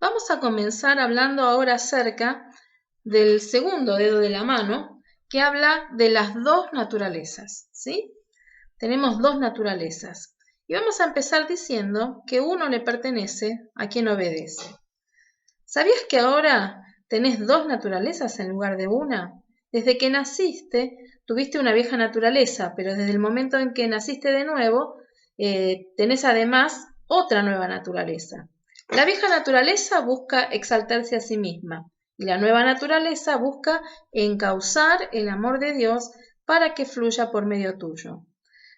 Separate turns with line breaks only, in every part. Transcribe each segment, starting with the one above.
Vamos a comenzar hablando ahora acerca del segundo dedo de la mano, que habla de las dos naturalezas, ¿sí? Tenemos dos naturalezas. Y vamos a empezar diciendo que uno le pertenece a quien obedece. ¿Sabías que ahora tenés dos naturalezas en lugar de una? Desde que naciste, tuviste una vieja naturaleza, pero desde el momento en que naciste de nuevo, tenés además otra nueva naturaleza. La vieja naturaleza busca exaltarse a sí misma y la nueva naturaleza busca encauzar el amor de Dios para que fluya por medio tuyo.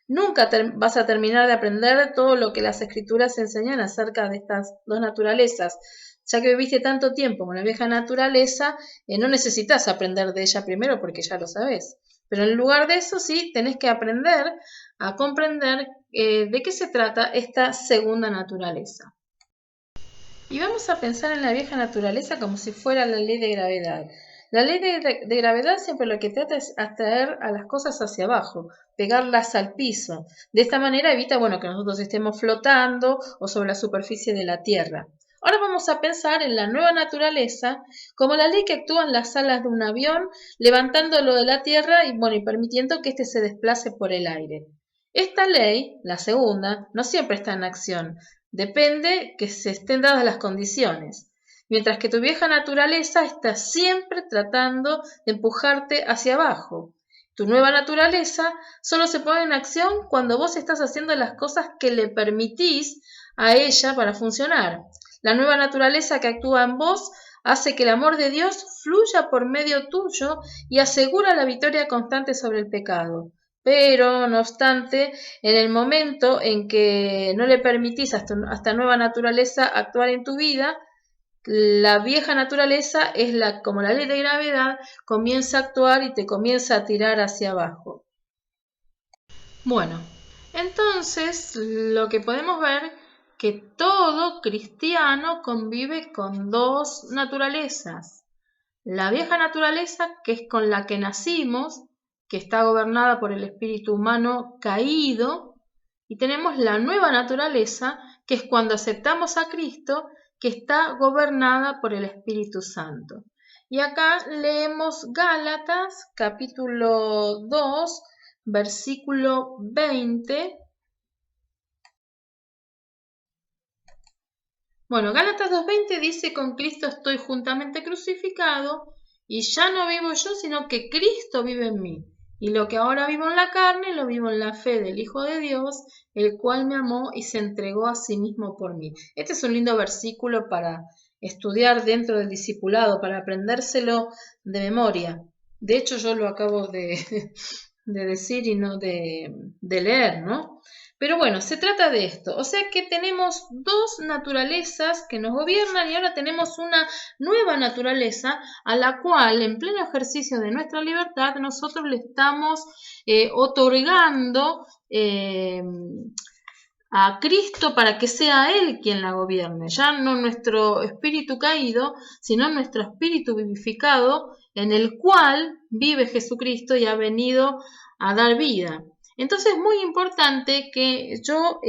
Nunca vas a terminar de aprender todo lo que las escrituras enseñan acerca de estas dos naturalezas. Ya que viviste tanto tiempo con la vieja naturaleza, no necesitas aprender de ella primero porque ya lo sabes. Pero en lugar de eso sí, tenés que aprender a comprender de qué se trata esta segunda naturaleza. Y vamos a pensar en la vieja naturaleza como si fuera la ley de gravedad. La ley de gravedad siempre lo que trata es atraer a las cosas hacia abajo, pegarlas al piso. De esta manera evita, que nosotros estemos flotando o sobre la superficie de la Tierra. Ahora vamos a pensar en la nueva naturaleza como la ley que actúa en las alas de un avión, levantándolo de la Tierra y permitiendo que éste se desplace por el aire. Esta ley, la segunda, no siempre está en acción. Depende que se estén dadas las condiciones. Mientras que tu vieja naturaleza está siempre tratando de empujarte hacia abajo. Tu nueva naturaleza solo se pone en acción cuando vos estás haciendo las cosas que le permitís a ella para funcionar. La nueva naturaleza que actúa en vos hace que el amor de Dios fluya por medio tuyo y asegura la victoria constante sobre el pecado. Pero, no obstante, en el momento en que no le permitís a esta nueva naturaleza actuar en tu vida, la vieja naturaleza es como la ley de gravedad, comienza a actuar y te comienza a tirar hacia abajo. Bueno, entonces lo que podemos ver que todo cristiano convive con dos naturalezas. La vieja naturaleza, que es con la que nacimos, que está gobernada por el espíritu humano caído, y tenemos la nueva naturaleza, que es cuando aceptamos a Cristo, que está gobernada por el Espíritu Santo. Y acá leemos Gálatas, capítulo 2, versículo 20. Gálatas 2:20 dice: con Cristo estoy juntamente crucificado, y ya no vivo yo, sino que Cristo vive en mí. Y lo que ahora vivo en la carne, lo vivo en la fe del Hijo de Dios, el cual me amó y se entregó a sí mismo por mí. Este es un lindo versículo para estudiar dentro del discipulado, para aprendérselo de memoria. De hecho, yo lo acabo de decir y no de leer, ¿no? Pero bueno, se trata de esto. O sea que tenemos dos naturalezas que nos gobiernan y ahora tenemos una nueva naturaleza a la cual, en pleno ejercicio de nuestra libertad, nosotros le estamos otorgando a Cristo para que sea Él quien la gobierne. Ya no nuestro espíritu caído, sino nuestro espíritu vivificado, en el cual vive Jesucristo y ha venido a dar vida. Entonces es muy importante que yo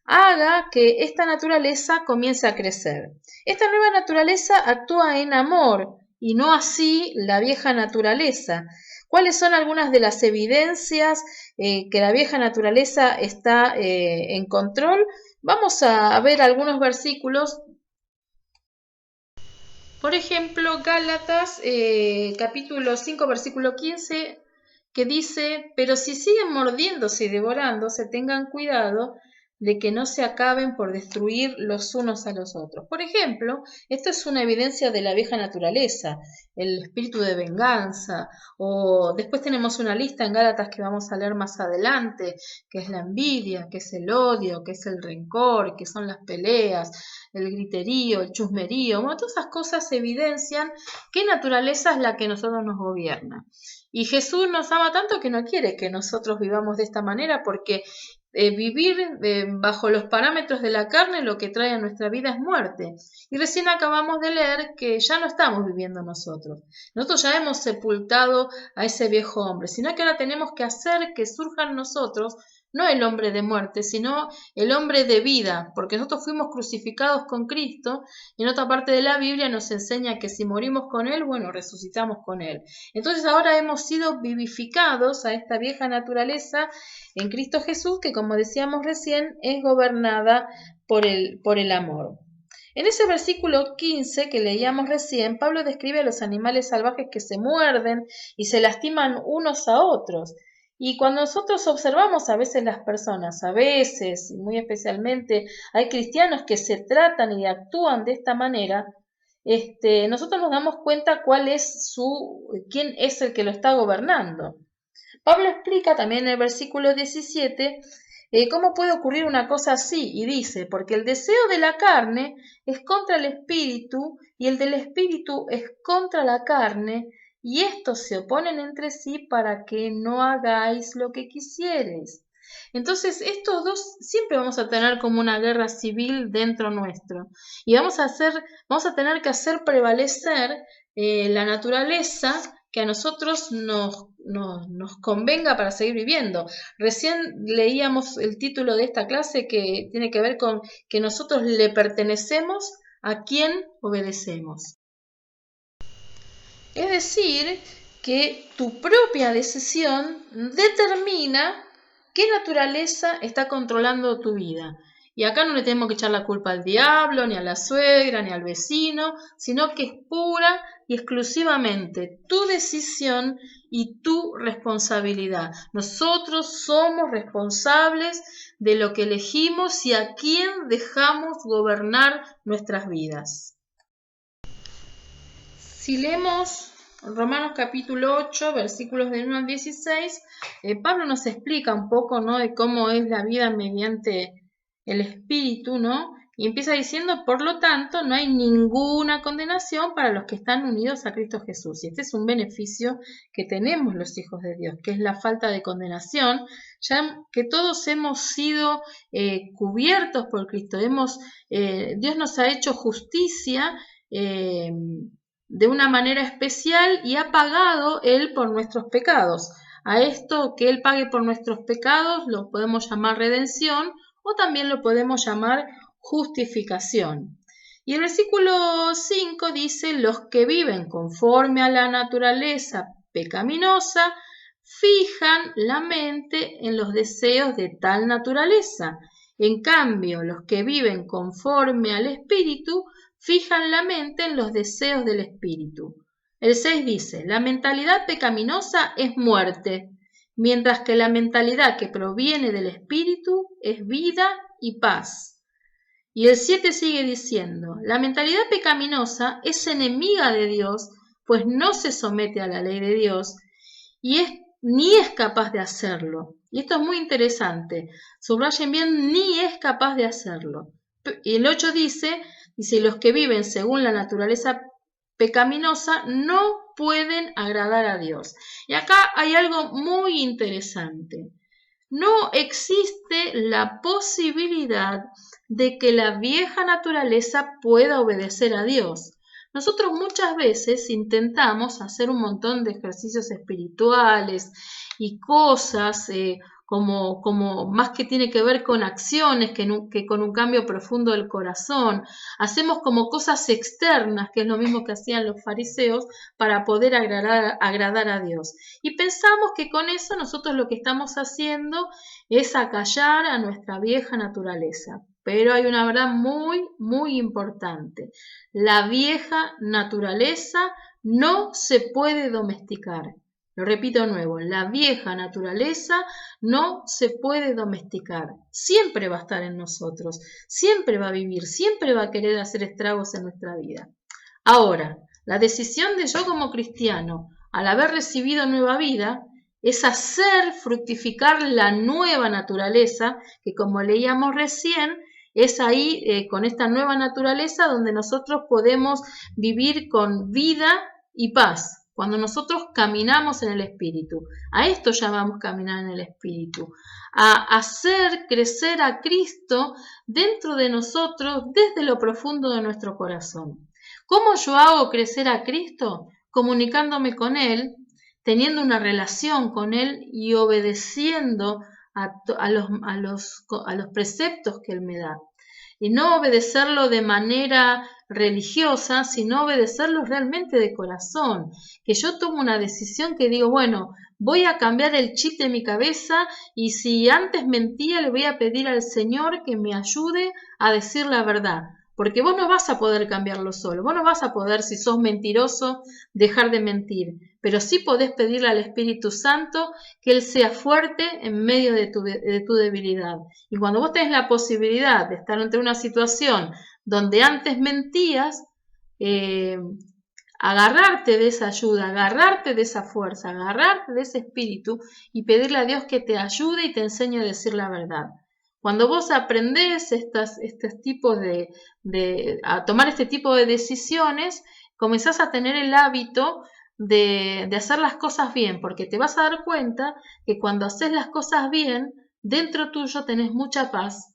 haga que esta naturaleza comience a crecer. Esta nueva naturaleza actúa en amor y no así la vieja naturaleza. ¿Cuáles son algunas de las evidencias que la vieja naturaleza está en control? Vamos a ver algunos versículos. Por ejemplo, Gálatas capítulo 5, versículo 15, que dice: pero si siguen mordiéndose y devorándose, tengan cuidado de que no se acaben por destruir los unos a los otros. Por ejemplo, esto es una evidencia de la vieja naturaleza, el espíritu de venganza, o después tenemos una lista en Gálatas que vamos a leer más adelante, que es la envidia, que es el odio, que es el rencor, que son las peleas, el griterío, el chusmerío. Todas esas cosas evidencian qué naturaleza es la que nosotros nos gobierna. Y Jesús nos ama tanto que no quiere que nosotros vivamos de esta manera, porque vivir bajo los parámetros de la carne lo que trae a nuestra vida es muerte. Y recién acabamos de leer que ya no estamos viviendo nosotros. Nosotros ya hemos sepultado a ese viejo hombre, sino que ahora tenemos que hacer que surja en nosotros no el hombre de muerte, sino el hombre de vida, porque nosotros fuimos crucificados con Cristo, y en otra parte de la Biblia nos enseña que si morimos con Él, bueno, resucitamos con Él. Entonces ahora hemos sido vivificados a esta vieja naturaleza en Cristo Jesús, que como decíamos recién, es gobernada por el amor. En ese versículo 15 que leíamos recién, Pablo describe a los animales salvajes que se muerden y se lastiman unos a otros. Y cuando nosotros observamos a veces las personas, a veces, y muy especialmente, hay cristianos que se tratan y actúan de esta manera, nosotros nos damos cuenta quién es el que lo está gobernando. Pablo explica también en el versículo 17 cómo puede ocurrir una cosa así, y dice, porque el deseo de la carne es contra el espíritu, y el del espíritu es contra la carne, y estos se oponen entre sí para que no hagáis lo que quisieres. Entonces, estos dos siempre vamos a tener como una guerra civil dentro nuestro, y vamos a tener que hacer prevalecer la naturaleza que a nosotros nos convenga para seguir viviendo. Recién leíamos el título de esta clase que tiene que ver con que nosotros le pertenecemos a quien obedecemos. Es decir, que tu propia decisión determina qué naturaleza está controlando tu vida. Y acá no le tenemos que echar la culpa al diablo, ni a la suegra, ni al vecino, sino que es pura y exclusivamente tu decisión y tu responsabilidad. Nosotros somos responsables de lo que elegimos y a quién dejamos gobernar nuestras vidas. Si leemos Romanos capítulo 8, versículos del 1 al 16, Pablo nos explica un poco, ¿no?, de cómo es la vida mediante el Espíritu, ¿no? Y empieza diciendo, por lo tanto, no hay ninguna condenación para los que están unidos a Cristo Jesús. Y este es un beneficio que tenemos los hijos de Dios, que es la falta de condenación, ya que todos hemos sido cubiertos por Cristo. Dios nos ha hecho justicia de una manera especial y ha pagado Él por nuestros pecados. A esto que Él pague por nuestros pecados lo podemos llamar redención o también lo podemos llamar justificación. Y el versículo 5 dice, los que viven conforme a la naturaleza pecaminosa fijan la mente en los deseos de tal naturaleza. En cambio, los que viven conforme al Espíritu fijan la mente en los deseos del espíritu. El 6 dice, la mentalidad pecaminosa es muerte, mientras que la mentalidad que proviene del espíritu es vida y paz. Y el 7 sigue diciendo, la mentalidad pecaminosa es enemiga de Dios, pues no se somete a la ley de Dios ni es capaz de hacerlo. Y esto es muy interesante. Subrayen bien, ni es capaz de hacerlo. Y el 8 dice, los que viven según la naturaleza pecaminosa no pueden agradar a Dios. Y acá hay algo muy interesante. No existe la posibilidad de que la vieja naturaleza pueda obedecer a Dios. Nosotros muchas veces intentamos hacer un montón de ejercicios espirituales y cosas como más que tiene que ver con acciones que con un cambio profundo del corazón. Hacemos como cosas externas, que es lo mismo que hacían los fariseos, para poder agradar a Dios. Y pensamos que con eso nosotros lo que estamos haciendo es acallar a nuestra vieja naturaleza. Pero hay una verdad muy, muy importante. La vieja naturaleza no se puede domesticar. Lo repito de nuevo, la vieja naturaleza no se puede domesticar. Siempre va a estar en nosotros, siempre va a vivir, siempre va a querer hacer estragos en nuestra vida. Ahora, la decisión de yo como cristiano, al haber recibido nueva vida, es hacer fructificar la nueva naturaleza, que como leíamos recién, es ahí con esta nueva naturaleza donde nosotros podemos vivir con vida y paz. Cuando nosotros caminamos en el Espíritu, a esto llamamos caminar en el Espíritu, a hacer crecer a Cristo dentro de nosotros desde lo profundo de nuestro corazón. ¿Cómo yo hago crecer a Cristo? Comunicándome con Él, teniendo una relación con Él y obedeciendo a los preceptos que Él me da. Y no obedecerlo de manera religiosa, sino obedecerlo realmente de corazón. Que yo tomo una decisión que digo, bueno, voy a cambiar el chip de mi cabeza y si antes mentía, le voy a pedir al Señor que me ayude a decir la verdad. Porque vos no vas a poder cambiarlo solo, vos no vas a poder, si sos mentiroso, dejar de mentir, pero sí podés pedirle al Espíritu Santo que Él sea fuerte en medio de tu debilidad. Y cuando vos tenés la posibilidad de estar ante una situación donde antes mentías, agarrarte de esa ayuda, agarrarte de esa fuerza, agarrarte de ese espíritu y pedirle a Dios que te ayude y te enseñe a decir la verdad. Cuando vos aprendés estos tipos a tomar este tipo de decisiones, comenzás a tener el hábito de hacer las cosas bien, porque te vas a dar cuenta que cuando haces las cosas bien, dentro tuyo tenés mucha paz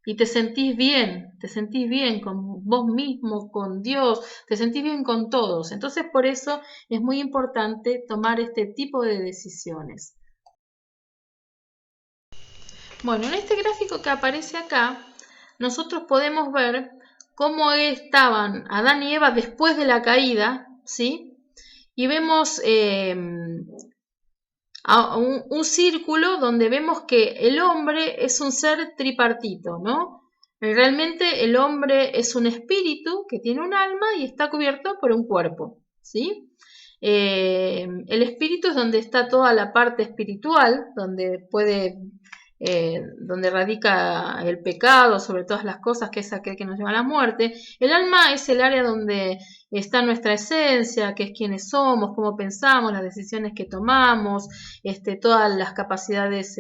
y te sentís bien con vos mismo, con Dios, te sentís bien con todos. Entonces por eso es muy importante tomar este tipo de decisiones. Bueno, en este gráfico que aparece acá, nosotros podemos ver cómo estaban Adán y Eva después de la caída, ¿sí? Y vemos un círculo donde vemos que el hombre es un ser tripartito, ¿no? Realmente el hombre es un espíritu que tiene un alma y está cubierto por un cuerpo, ¿sí? El espíritu es donde está toda la parte espiritual, donde radica el pecado sobre todas las cosas, que es aquel que nos lleva a la muerte. El alma es el área donde está nuestra esencia, que es quienes somos, cómo pensamos, las decisiones que tomamos, todas las capacidades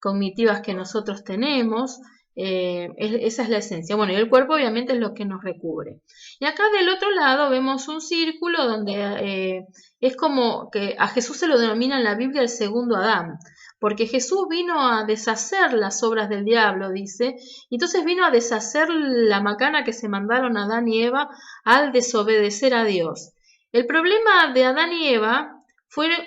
cognitivas que nosotros tenemos. Esa es la esencia. Bueno, y el cuerpo obviamente es lo que nos recubre. Y acá del otro lado vemos un círculo donde es como que a Jesús se lo denomina en la Biblia el segundo Adán, porque Jesús vino a deshacer las obras del diablo, dice, y entonces vino a deshacer la macana que se mandaron Adán y Eva al desobedecer a Dios. El problema de Adán y Eva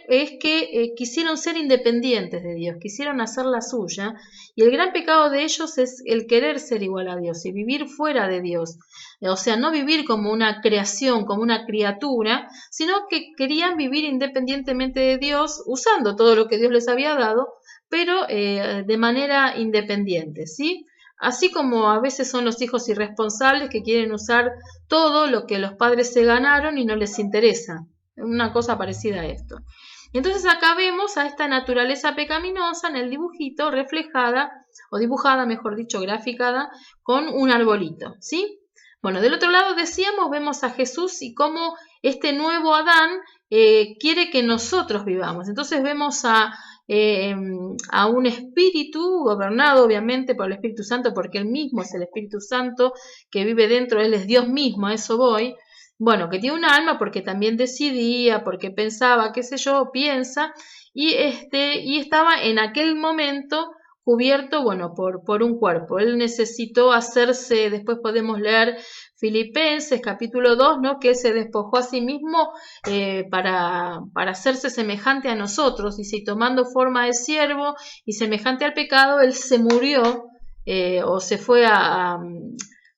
es que quisieron ser independientes de Dios, quisieron hacer la suya, y el gran pecado de ellos es el querer ser igual a Dios y vivir fuera de Dios. O sea, no vivir como una creación, como una criatura, sino que querían vivir independientemente de Dios, usando todo lo que Dios les había dado, pero de manera independiente, ¿sí? Así como a veces son los hijos irresponsables que quieren usar todo lo que los padres se ganaron y no les interesa. Una cosa parecida a esto. Entonces acá vemos a esta naturaleza pecaminosa en el dibujito reflejada, o dibujada, mejor dicho, graficada, con un arbolito, ¿sí? Bueno, del otro lado decíamos, vemos a Jesús y cómo este nuevo Adán quiere que nosotros vivamos. Entonces vemos a un espíritu gobernado obviamente por el Espíritu Santo, porque él mismo es el Espíritu Santo que vive dentro, él es Dios mismo, a eso voy. Bueno, que tiene un alma porque también decidía, porque pensaba, qué sé yo, piensa, y estaba en aquel momento cubierto, bueno, por un cuerpo. Él necesitó hacerse, después podemos leer Filipenses capítulo 2, ¿no? Que él se despojó a sí mismo para hacerse semejante a nosotros, y si tomando forma de siervo y semejante al pecado, él se murió o se fue a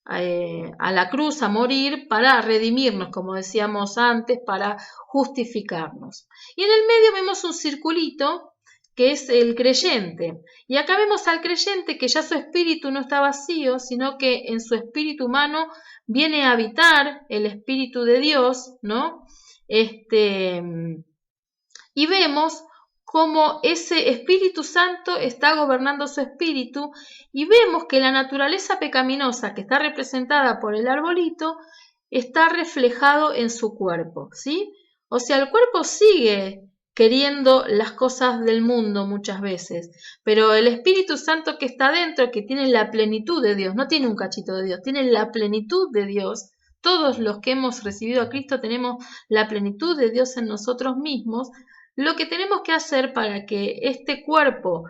la cruz a morir para redimirnos, como decíamos antes, para justificarnos. Y en el medio vemos un circulito que es el creyente. Y acá vemos al creyente que ya su espíritu no está vacío, sino que en su espíritu humano viene a habitar el Espíritu de Dios, ¿no? Y vemos cómo ese Espíritu Santo está gobernando su espíritu, y vemos que la naturaleza pecaminosa que está representada por el arbolito está reflejado en su cuerpo, ¿sí? O sea, el cuerpo sigue queriendo las cosas del mundo muchas veces, pero el Espíritu Santo que está dentro, que tiene la plenitud de Dios, no tiene un cachito de Dios, tiene la plenitud de Dios. Todos los que hemos recibido a Cristo tenemos la plenitud de Dios en nosotros mismos. Lo que tenemos que hacer para que este cuerpo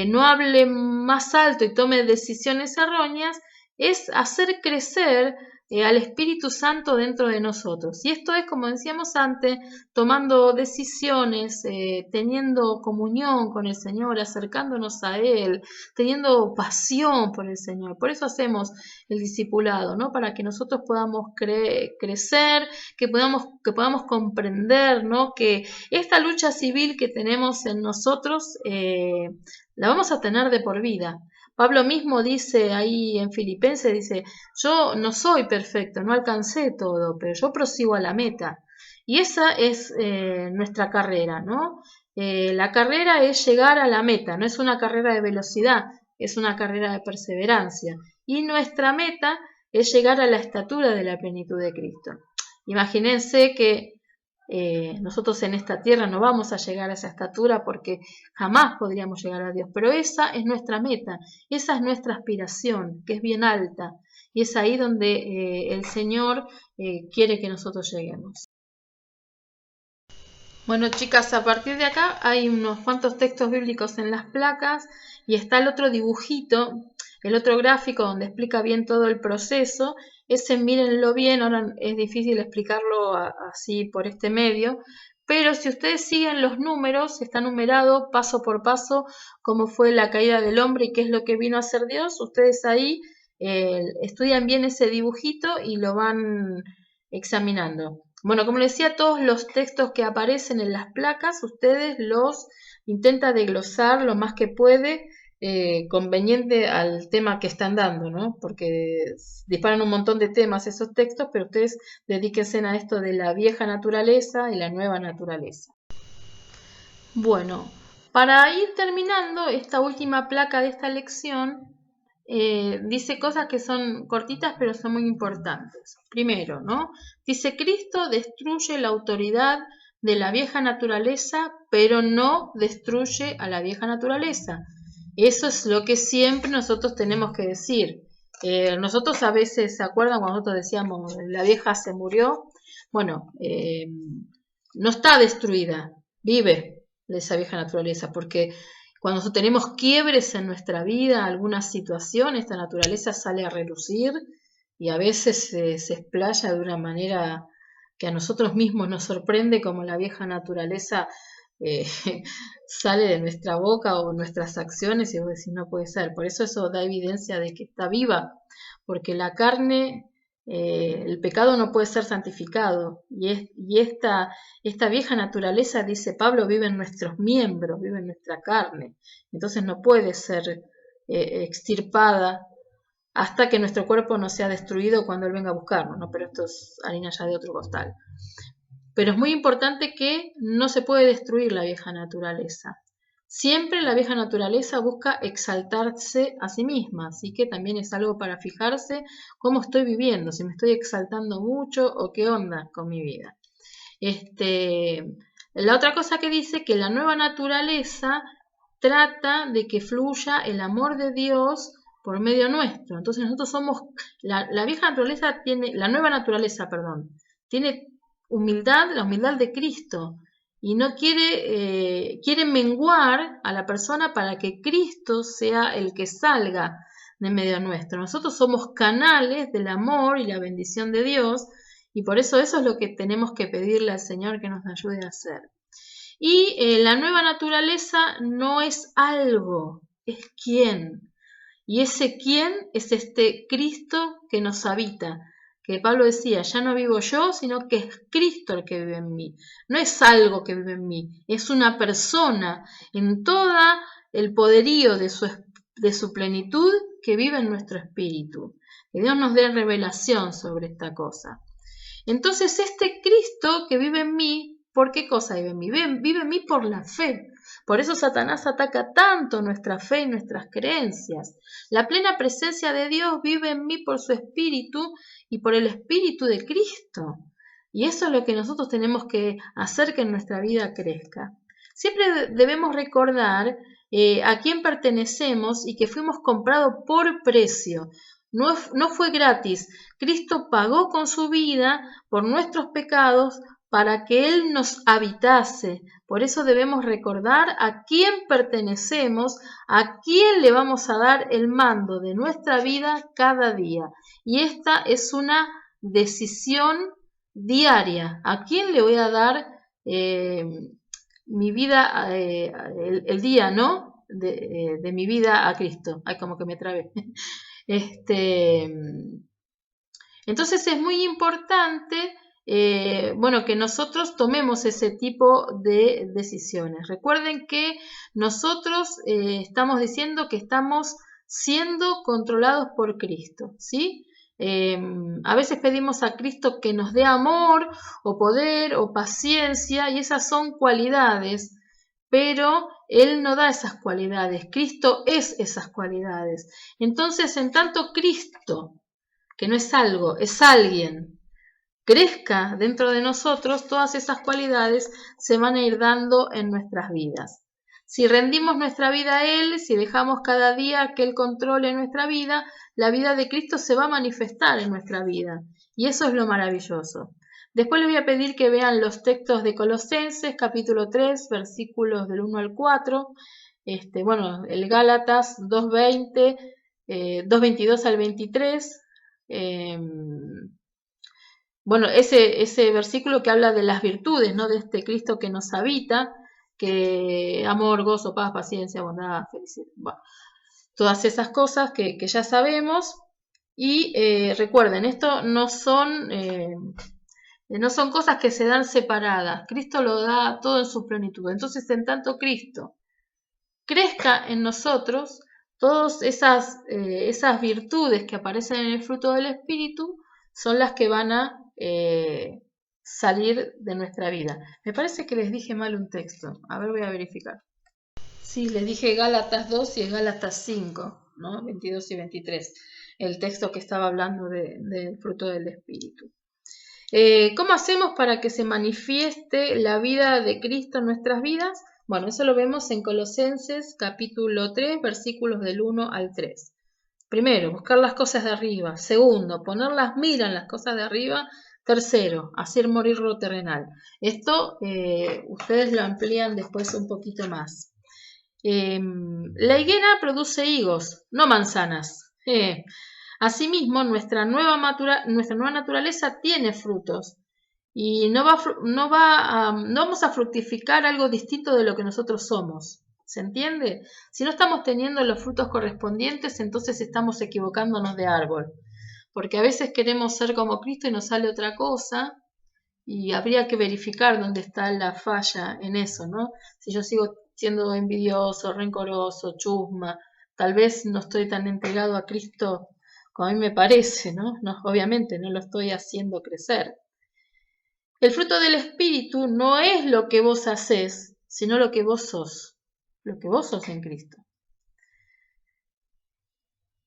no hable más alto y tome decisiones erróneas es hacer crecer al Espíritu Santo dentro de nosotros. Y esto es, como decíamos antes, tomando decisiones, teniendo comunión con el Señor, acercándonos a Él, teniendo pasión por el Señor. Por eso hacemos el discipulado, ¿no? Para que nosotros podamos crecer, que podamos comprender, ¿no? Que esta lucha civil que tenemos en nosotros la vamos a tener de por vida. Pablo mismo dice ahí en Filipenses, dice, yo no soy perfecto, no alcancé todo, pero yo prosigo a la meta. Y esa es nuestra carrera, ¿no? La carrera es llegar a la meta, no es una carrera de velocidad, es una carrera de perseverancia. Y nuestra meta es llegar a la estatura de la plenitud de Cristo. Imagínense que nosotros en esta tierra no vamos a llegar a esa estatura porque jamás podríamos llegar a Dios, pero esa es nuestra meta, esa es nuestra aspiración, que es bien alta, y es ahí donde el Señor quiere que nosotros lleguemos. Bueno, chicas, a partir de acá hay unos cuantos textos bíblicos en las placas y está el otro dibujito, el otro gráfico donde explica bien todo el proceso. Ese mírenlo bien, ahora es difícil explicarlo así por este medio, pero si ustedes siguen los números, está numerado paso por paso cómo fue la caída del hombre y qué es lo que vino a hacer Dios. Ustedes ahí estudian bien ese dibujito y lo van examinando. Bueno, como les decía, todos los textos que aparecen en las placas, ustedes los intenta desglosar lo más que puede, conveniente al tema que están dando, ¿no? Porque disparan un montón de temas esos textos, pero ustedes dedíquense a esto de la vieja naturaleza y la nueva naturaleza. Bueno, para ir terminando esta última placa de esta lección, dice cosas que son cortitas pero son muy importantes. Primero, ¿no? Dice, Cristo destruye la autoridad de la vieja naturaleza, pero no destruye a la vieja naturaleza. Eso es lo que siempre nosotros tenemos que decir. Nosotros a veces, ¿se acuerdan cuando nosotros decíamos la vieja se murió? Bueno, no está destruida, vive esa vieja naturaleza, porque cuando tenemos quiebres en nuestra vida, alguna situación, esta naturaleza sale a relucir y a veces se explaya de una manera que a nosotros mismos nos sorprende, como la vieja naturaleza eh, sale de nuestra boca o nuestras acciones y vos decís, no puede ser. Por eso da evidencia de que está viva, porque la carne, el pecado no puede ser santificado y esta vieja naturaleza, dice Pablo, vive en nuestros miembros, vive en nuestra carne, entonces no puede ser extirpada hasta que nuestro cuerpo no sea destruido cuando Él venga a buscarnos, ¿no? Pero esto es harina ya de otro costal. Pero es muy importante que no se puede destruir la vieja naturaleza. Siempre la vieja naturaleza busca exaltarse a sí misma, así que también es algo para fijarse cómo estoy viviendo, si me estoy exaltando mucho o qué onda con mi vida. La otra cosa que dice que la nueva naturaleza trata de que fluya el amor de Dios por medio nuestro. Entonces nosotros somos, la vieja naturaleza tiene, la nueva naturaleza, perdón, tiene humildad, la humildad de Cristo, y no quiere menguar a la persona para que Cristo sea el que salga de medio nuestro. Nosotros somos canales del amor y la bendición de Dios, y por eso es lo que tenemos que pedirle al Señor que nos ayude a hacer. Y la nueva naturaleza no es algo, es quién. Y ese quién es este Cristo que nos habita, que Pablo decía, ya no vivo yo, sino que es Cristo el que vive en mí. No es algo que vive en mí, es una persona en todo el poderío de su plenitud que vive en nuestro espíritu. Que Dios nos dé revelación sobre esta cosa. Entonces este Cristo que vive en mí, ¿por qué cosa vive en mí? Vive en mí por la fe. Por eso Satanás ataca tanto nuestra fe y nuestras creencias. La plena presencia de Dios vive en mí por su espíritu y por el espíritu de Cristo. Y eso es lo que nosotros tenemos que hacer que nuestra vida crezca. Siempre debemos recordar a quién pertenecemos y que fuimos comprados por precio. No fue gratis. Cristo pagó con su vida por nuestros pecados para que Él nos habitase. Por eso debemos recordar a quién pertenecemos, a quién le vamos a dar el mando de nuestra vida cada día. Y esta es una decisión diaria. ¿A quién le voy a dar mi vida, el día, ¿no? De mi vida a Cristo? Ay, como que me trabé. Entonces es muy importante, bueno, que nosotros tomemos ese tipo de decisiones. Recuerden que nosotros estamos diciendo que estamos siendo controlados por Cristo, ¿sí? A veces pedimos a Cristo que nos dé amor o poder o paciencia, y esas son cualidades, pero Él no da esas cualidades. Cristo es esas cualidades. Entonces, en tanto Cristo, que no es algo, es alguien, crezca dentro de nosotros, todas esas cualidades se van a ir dando en nuestras vidas. Si rendimos nuestra vida a Él, si dejamos cada día que Él controle nuestra vida, la vida de Cristo se va a manifestar en nuestra vida. Y eso es lo maravilloso. Después les voy a pedir que vean los textos de Colosenses, capítulo 3, versículos del 1 al 4. Bueno, el Gálatas 2:20, 2:22 al 23. Bueno, ese versículo que habla de las virtudes, ¿no? De este Cristo que nos habita, que amor, gozo, paz, paciencia, bondad, felicidad, bueno, todas esas cosas que ya sabemos. Y recuerden, esto no son cosas que se dan separadas. Cristo lo da todo en su plenitud. Entonces, en tanto Cristo crezca en nosotros, todas esas virtudes que aparecen en el fruto del Espíritu son las que van a salir de nuestra vida. Me parece que les dije mal un texto. A ver, voy a verificar. Sí, les dije Gálatas 2 y es Gálatas 5, ¿no? 22 y 23. El texto que estaba hablando del fruto del Espíritu. ¿Cómo hacemos para que se manifieste la vida de Cristo en nuestras vidas? Bueno, eso lo vemos en Colosenses capítulo 3, versículos del 1 al 3. Primero, buscar las cosas de arriba. Segundo, poner las miras en las cosas de arriba. Tercero, hacer morir lo terrenal. Esto ustedes lo amplían después un poquito más. La higuera produce higos, no manzanas. Asimismo, nuestra nueva naturaleza tiene frutos y no vamos a fructificar algo distinto de lo que nosotros somos. ¿Se entiende? Si no estamos teniendo los frutos correspondientes, entonces estamos equivocándonos de árbol. Porque a veces queremos ser como Cristo y nos sale otra cosa, y habría que verificar dónde está la falla en eso, ¿no? Si yo sigo siendo envidioso, rencoroso, chusma, tal vez no estoy tan entregado a Cristo como a mí me parece, ¿no? Obviamente no lo estoy haciendo crecer. El fruto del Espíritu no es lo que vos hacés, sino lo que vos sos en Cristo.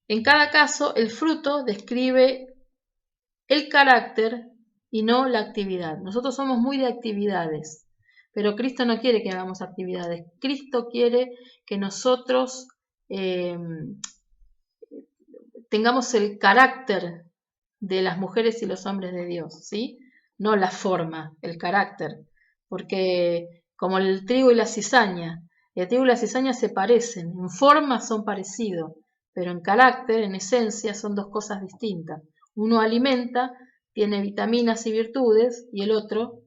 En cada caso, el fruto describe el carácter y no la actividad. Nosotros somos muy de actividades, pero Cristo no quiere que hagamos actividades. Cristo quiere que nosotros tengamos el carácter de las mujeres y los hombres de Dios, ¿sí? No la forma, el carácter, porque como el trigo y la cizaña se parecen, en forma son parecidos, pero en carácter, en esencia, son dos cosas distintas. Uno alimenta, tiene vitaminas y virtudes, y el otro,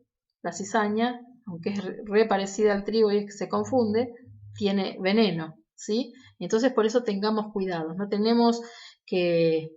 la cizaña, aunque es re parecida al trigo y se confunde, tiene veneno, ¿sí? Entonces por eso tengamos cuidado, no tenemos que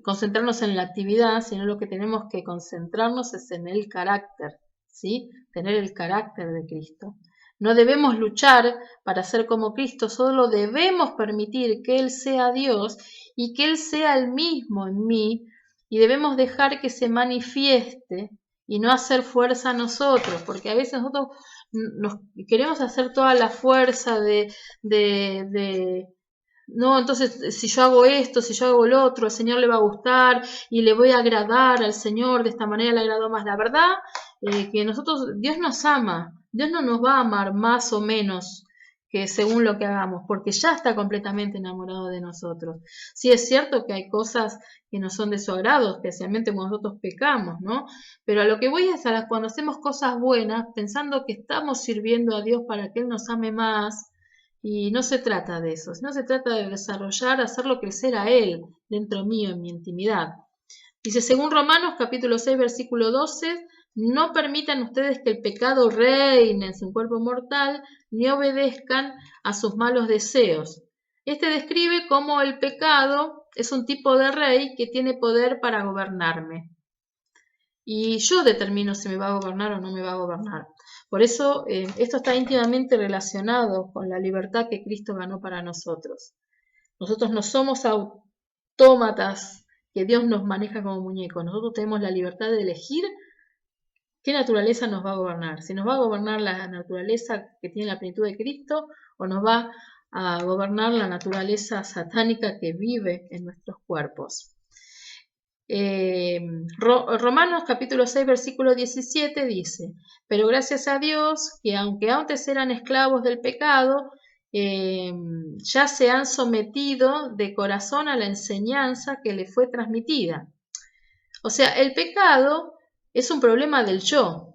concentrarnos en la actividad, sino lo que tenemos que concentrarnos es en el carácter, ¿sí? Tener el carácter de Cristo. No debemos luchar para ser como Cristo, solo debemos permitir que Él sea Dios y que Él sea el mismo en mí, y debemos dejar que se manifieste y no hacer fuerza a nosotros, porque a veces nosotros nos queremos hacer toda la fuerza no, entonces si yo hago esto, si yo hago lo otro, al Señor le va a gustar y le voy a agradar al Señor, de esta manera le agrado más. La verdad que Dios nos ama, Dios no nos va a amar más o menos que según lo que hagamos, porque ya está completamente enamorado de nosotros. Sí es cierto que hay cosas que no son de su agrado, especialmente cuando nosotros pecamos, ¿no? Pero a lo que voy es cuando hacemos cosas buenas, pensando que estamos sirviendo a Dios para que Él nos ame más, y no se trata de eso, sino se trata de desarrollar, hacerlo crecer a Él dentro mío, en mi intimidad. Dice, según Romanos capítulo 6, versículo 12, no permitan ustedes que el pecado reine en su cuerpo mortal, ni obedezcan a sus malos deseos. Este describe cómo el pecado es un tipo de rey que tiene poder para gobernarme. Y yo determino si me va a gobernar o no me va a gobernar. Por eso esto está íntimamente relacionado con la libertad que Cristo ganó para nosotros. Nosotros no somos autómatas que Dios nos maneja como muñecos. Nosotros tenemos la libertad de elegir qué naturaleza nos va a gobernar. Si nos va a gobernar la naturaleza que tiene la plenitud de Cristo o nos va a gobernar la naturaleza satánica que vive en nuestros cuerpos. Romanos capítulo 6 versículo 17 dice, pero gracias a Dios que aunque antes eran esclavos del pecado, ya se han sometido de corazón a la enseñanza que le fue transmitida. O sea, el pecado es un problema del yo.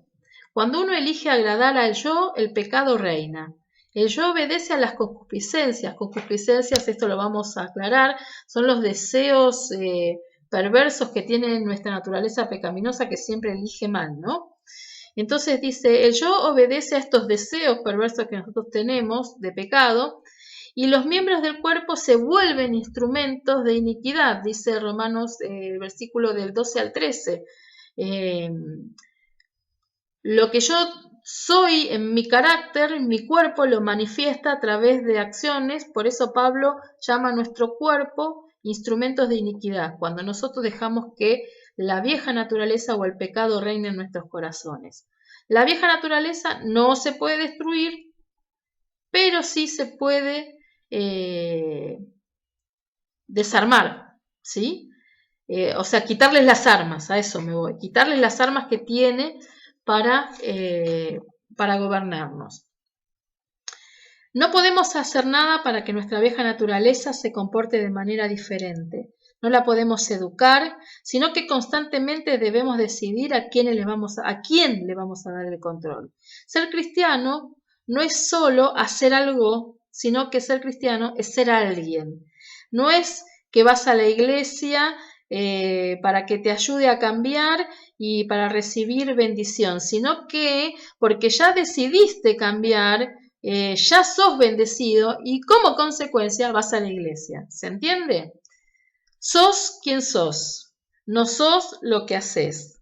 Cuando uno elige agradar al yo, el pecado reina. El yo obedece a las concupiscencias. Concupiscencias, esto lo vamos a aclarar, son los deseos perversos que tiene nuestra naturaleza pecaminosa que siempre elige mal, ¿no? Entonces dice, el yo obedece a estos deseos perversos que nosotros tenemos de pecado y los miembros del cuerpo se vuelven instrumentos de iniquidad, dice Romanos, el versículo del 12 al 13. Lo que yo soy en mi carácter, mi cuerpo lo manifiesta a través de acciones, por eso Pablo llama a nuestro cuerpo instrumentos de iniquidad, cuando nosotros dejamos que la vieja naturaleza o el pecado reine en nuestros corazones. La vieja naturaleza no se puede destruir, pero sí se puede desarmar, ¿sí? O sea, quitarles las armas, a eso me voy, quitarles las armas que tiene para gobernarnos. No podemos hacer nada para que nuestra vieja naturaleza se comporte de manera diferente. No la podemos educar, sino que constantemente debemos decidir a quién le vamos a dar el control. Ser cristiano no es solo hacer algo, sino que ser cristiano es ser alguien. No es que vas a la iglesia para que te ayude a cambiar y para recibir bendición, sino que porque ya decidiste cambiar, ya sos bendecido y como consecuencia vas a la iglesia. ¿Se entiende? Sos quien sos, no sos lo que haces.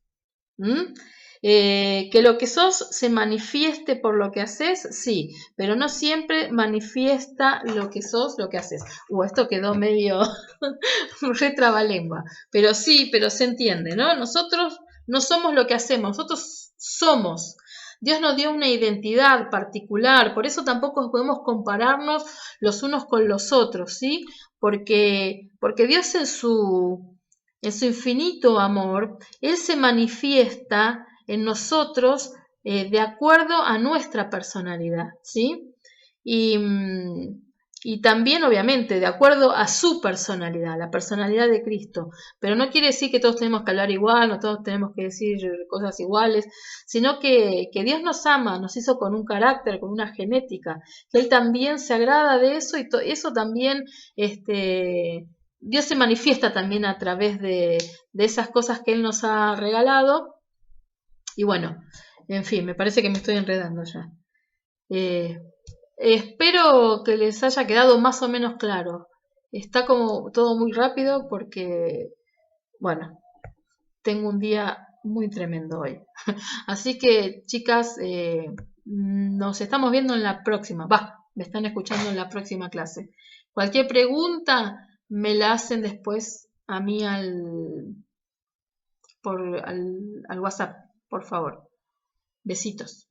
Que lo que sos se manifieste por lo que haces, sí, pero no siempre manifiesta lo que sos, lo que haces. Esto quedó medio retrabalengua, pero sí, pero se entiende, ¿no? Nosotros no somos lo que hacemos, nosotros somos. Dios nos dio una identidad particular, por eso tampoco podemos compararnos los unos con los otros, ¿sí? Porque Dios en su infinito amor, Él se manifiesta en nosotros de acuerdo a nuestra personalidad, ¿sí? Y también, obviamente, de acuerdo a su personalidad, la personalidad de Cristo. Pero no quiere decir que todos tenemos que hablar igual, no todos tenemos que decir cosas iguales, sino que Dios nos ama, nos hizo con un carácter, con una genética, que Él también se agrada de eso y eso también, Dios se manifiesta también a través de esas cosas que Él nos ha regalado. Y bueno, en fin, me parece que me estoy enredando ya. Espero que les haya quedado más o menos claro. Está como todo muy rápido porque, bueno, tengo un día muy tremendo hoy. Así que, chicas, nos estamos viendo en la próxima. Me están escuchando en la próxima clase. Cualquier pregunta me la hacen después a mí al WhatsApp, por favor. Besitos.